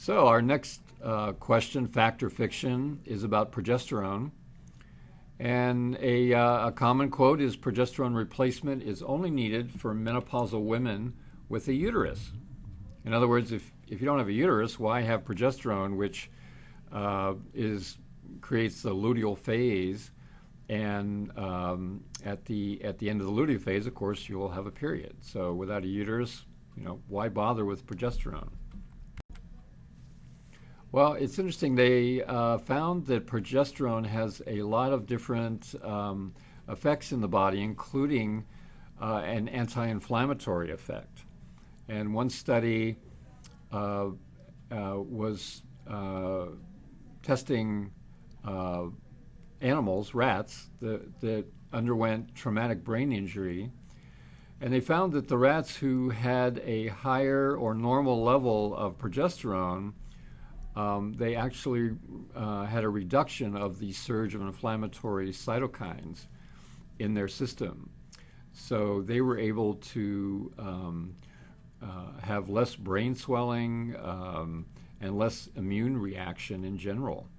So our next question, fact or fiction, is about progesterone. And a common quote is progesterone replacement is only needed for menopausal women with a uterus. In other words, if you don't have a uterus, why have progesterone, which creates the luteal phase, and at the end of the luteal phase, of course, you will have a period. So without a uterus, why bother with progesterone? Well, it's interesting. They found that progesterone has a lot of different effects in the body, including an anti-inflammatory effect. And one study was testing animals, rats, that underwent traumatic brain injury. And they found that the rats who had a higher or normal level of progesterone, they actually had a reduction of the surge of inflammatory cytokines in their system. So they were able to have less brain swelling and less immune reaction in general.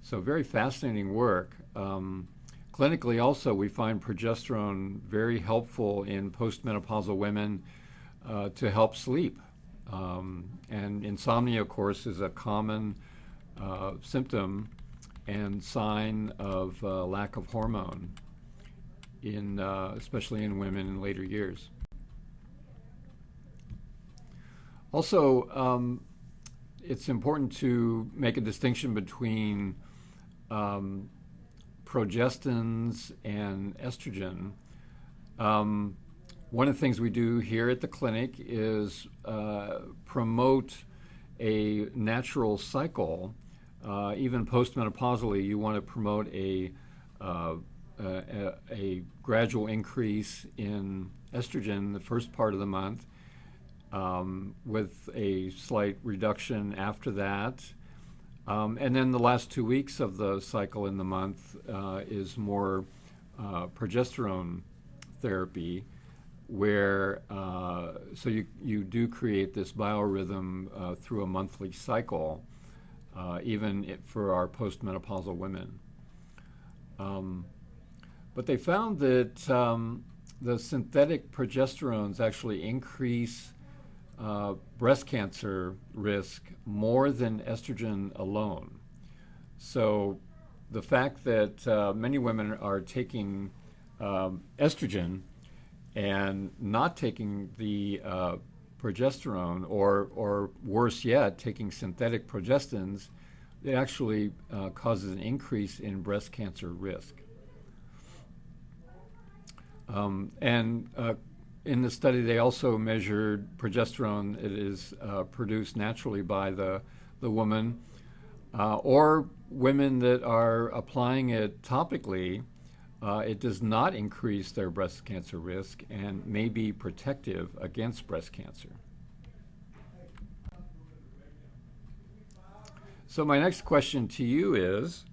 So very fascinating work. Clinically also, we find progesterone very helpful in postmenopausal women to help sleep. And insomnia, of course, is a common symptom and sign of lack of hormone, especially in women in later years. Also, it's important to make a distinction between progestins and estrogen. One of the things we do here at the clinic is promote a natural cycle. Even postmenopausally, you want to promote a gradual increase in estrogen the first part of the month, with a slight reduction after that. And then the last 2 weeks of the cycle in the month is more progesterone therapy, where so you do create this biorhythm through a monthly cycle, even for our postmenopausal women. But they found that the synthetic progesterones actually increase breast cancer risk more than estrogen alone. So the fact that many women are taking estrogen and not taking the progesterone, or worse yet, taking synthetic progestins, it actually causes an increase in breast cancer risk. In the study, they also measured progesterone. It is produced naturally by the woman, or women that are applying it topically. It does not increase their breast cancer risk and may be protective against breast cancer. So my next question to you is,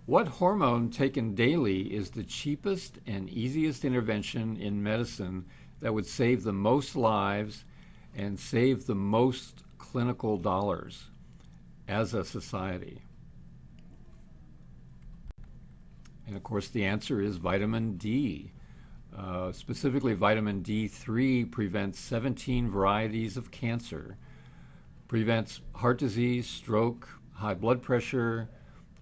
what hormone taken daily is the cheapest and easiest intervention in medicine that would save the most lives and save the most clinical dollars as a society? And of course, the answer is vitamin D. Specifically, vitamin D3 prevents 17 varieties of cancer, prevents heart disease, stroke, high blood pressure,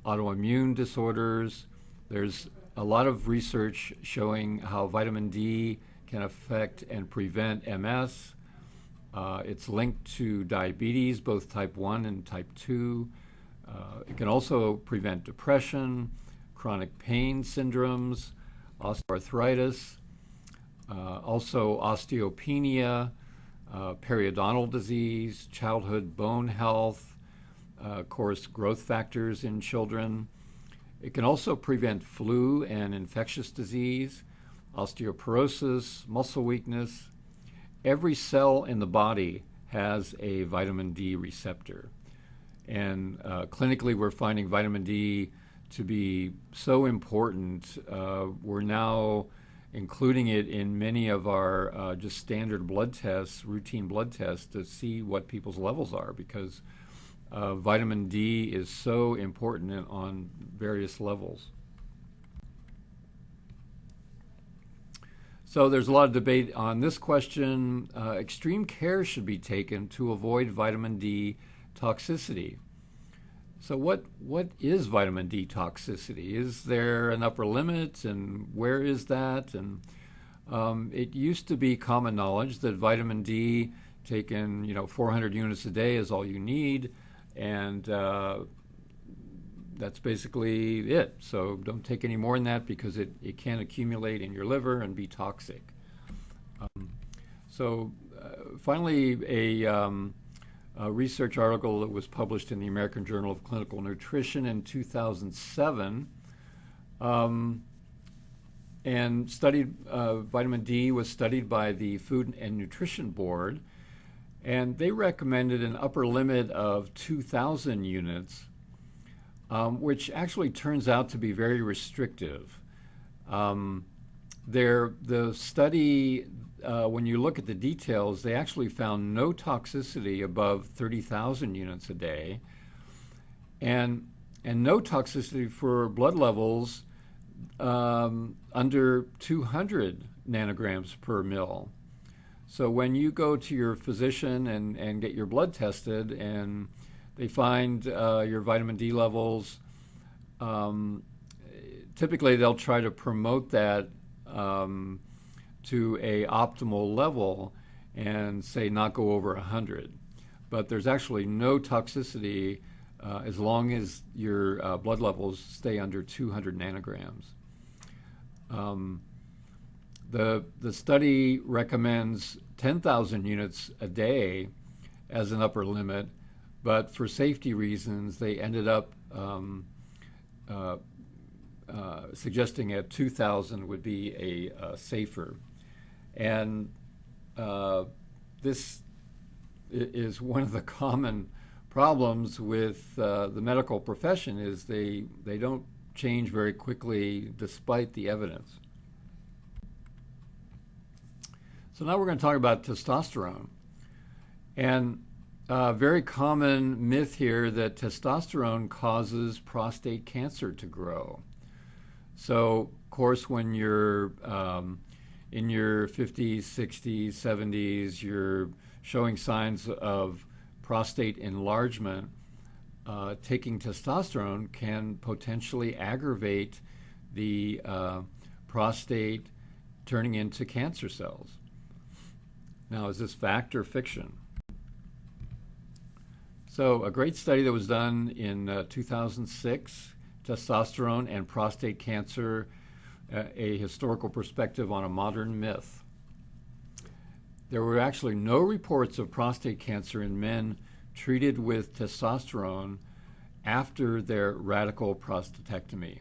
autoimmune disorders. There's a lot of research showing how vitamin D can affect and prevent MS. It's linked to diabetes, both type 1 and type 2. It can also prevent depression, chronic pain syndromes, osteoarthritis, also osteopenia, periodontal disease, childhood bone health, of course, growth factors in children. It can also prevent flu and infectious disease, osteoporosis, muscle weakness. Every cell in the body has a vitamin D receptor. And clinically, we're finding vitamin D to be so important. We're now including it in many of our just standard blood tests, routine blood tests, to see what people's levels are, because vitamin D is so important on various levels. So there's a lot of debate on this question. Extreme care should be taken to avoid vitamin D toxicity. So what is vitamin D toxicity? Is there an upper limit, and where is that? And it used to be common knowledge that vitamin D taken 400 units a day is all you need, and that's basically it. So don't take any more than that because it can accumulate in your liver and be toxic. Finally, a research article that was published in the American Journal of Clinical Nutrition in 2007 and studied vitamin D was studied by the Food and Nutrition Board, and they recommended an upper limit of 2,000 units, which actually turns out to be very restrictive. The study, when you look at the details, they actually found no toxicity above 30,000 units a day, and no toxicity for blood levels under 200 nanograms per mil. So when you go to your physician and get your blood tested and they find your vitamin D levels, typically they'll try to promote that to a optimal level and say not go over 100. But there's actually no toxicity as long as your blood levels stay under 200 nanograms. The study recommends 10,000 units a day as an upper limit, but for safety reasons, they ended up suggesting at 2,000 would be a safer. And this is one of the common problems with the medical profession is they don't change very quickly despite the evidence. So now we're going to talk about testosterone. And a very common myth here that testosterone causes prostate cancer to grow. So, of course, when you're in your 50s, 60s, 70s, you're showing signs of prostate enlargement, taking testosterone can potentially aggravate the prostate turning into cancer cells. Now, is this fact or fiction? So a great study that was done in 2006, Testosterone and Prostate Cancer, a historical perspective on a modern myth. There were actually no reports of prostate cancer in men treated with testosterone after their radical prostatectomy.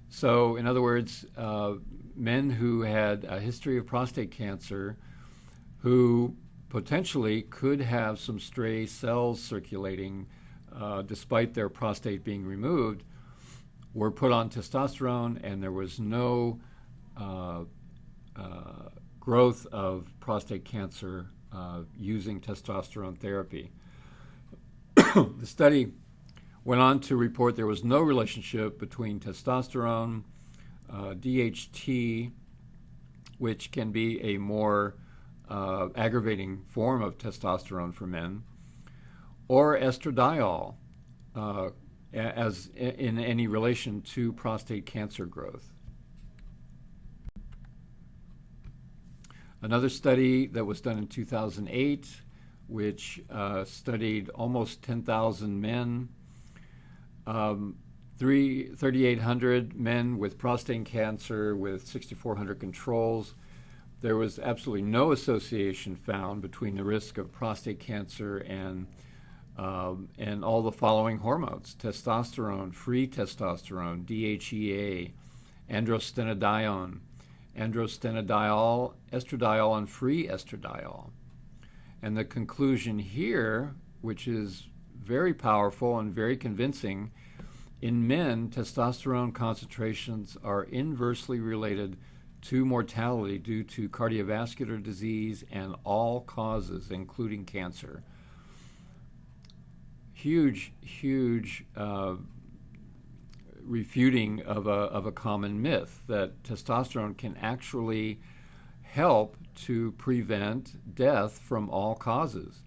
So, in other words, men who had a history of prostate cancer who potentially could have some stray cells circulating despite their prostate being removed were put on testosterone, and there was no growth of prostate cancer using testosterone therapy. The study went on to report there was no relationship between testosterone, DHT, which can be a more aggravating form of testosterone for men, or estradiol as in any relation to prostate cancer growth. Another study that was done in 2008, which studied almost 10,000 men, 3,800 men with prostate cancer with 6,400 controls. There was absolutely no association found between the risk of prostate cancer and all the following hormones: testosterone, free testosterone, DHEA, androstenedione, androstenediol, estradiol, and free estradiol. And the conclusion here, which is very powerful and very convincing, in men, testosterone concentrations are inversely related to mortality due to cardiovascular disease and all causes, including cancer. huge refuting of a common myth that testosterone can actually help to prevent death from all causes.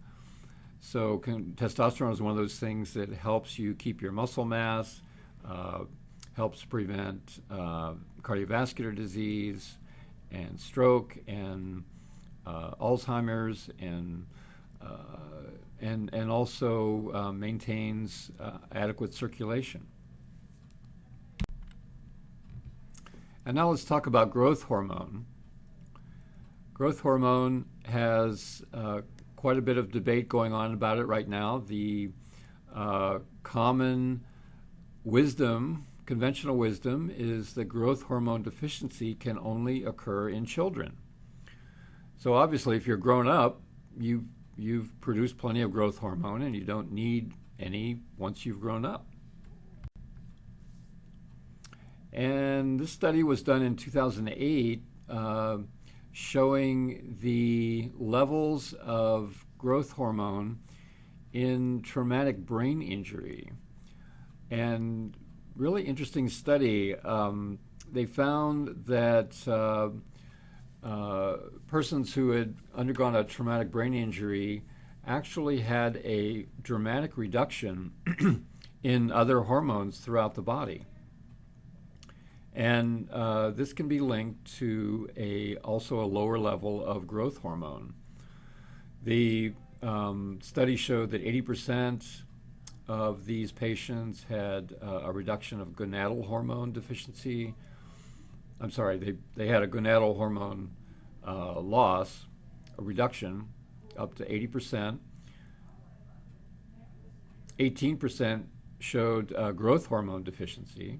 So testosterone is one of those things that helps you keep your muscle mass, helps prevent cardiovascular disease and stroke and Alzheimer's and also maintains adequate circulation. And now let's talk about growth hormone. Growth hormone has quite a bit of debate going on about it right now. The common wisdom, conventional wisdom, is that growth hormone deficiency can only occur in children. So obviously, if you're grown up, you've produced plenty of growth hormone and you don't need any once you've grown up. And this study was done in 2008, showing the levels of growth hormone in traumatic brain injury. And really interesting study. They found that persons who had undergone a traumatic brain injury actually had a dramatic reduction in other hormones throughout the body. And this can be linked to also a lower level of growth hormone. The study showed that 80% of these patients had a reduction of gonadal hormone deficiency. I'm sorry, they had a gonadal hormone loss, a reduction up to 80%. 18% showed growth hormone deficiency.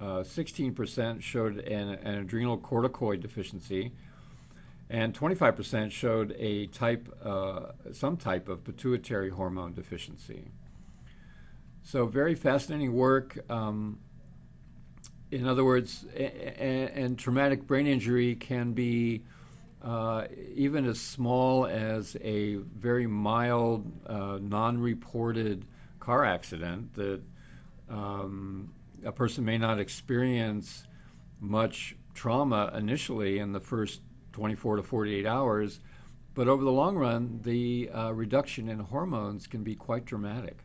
16% showed an adrenal corticoid deficiency, and 25% showed some type of pituitary hormone deficiency. So very fascinating work. In other words, and traumatic brain injury can be even as small as a very mild, non-reported car accident that a person may not experience much trauma initially in the first 24 to 48 hours, but over the long run, the reduction in hormones can be quite dramatic.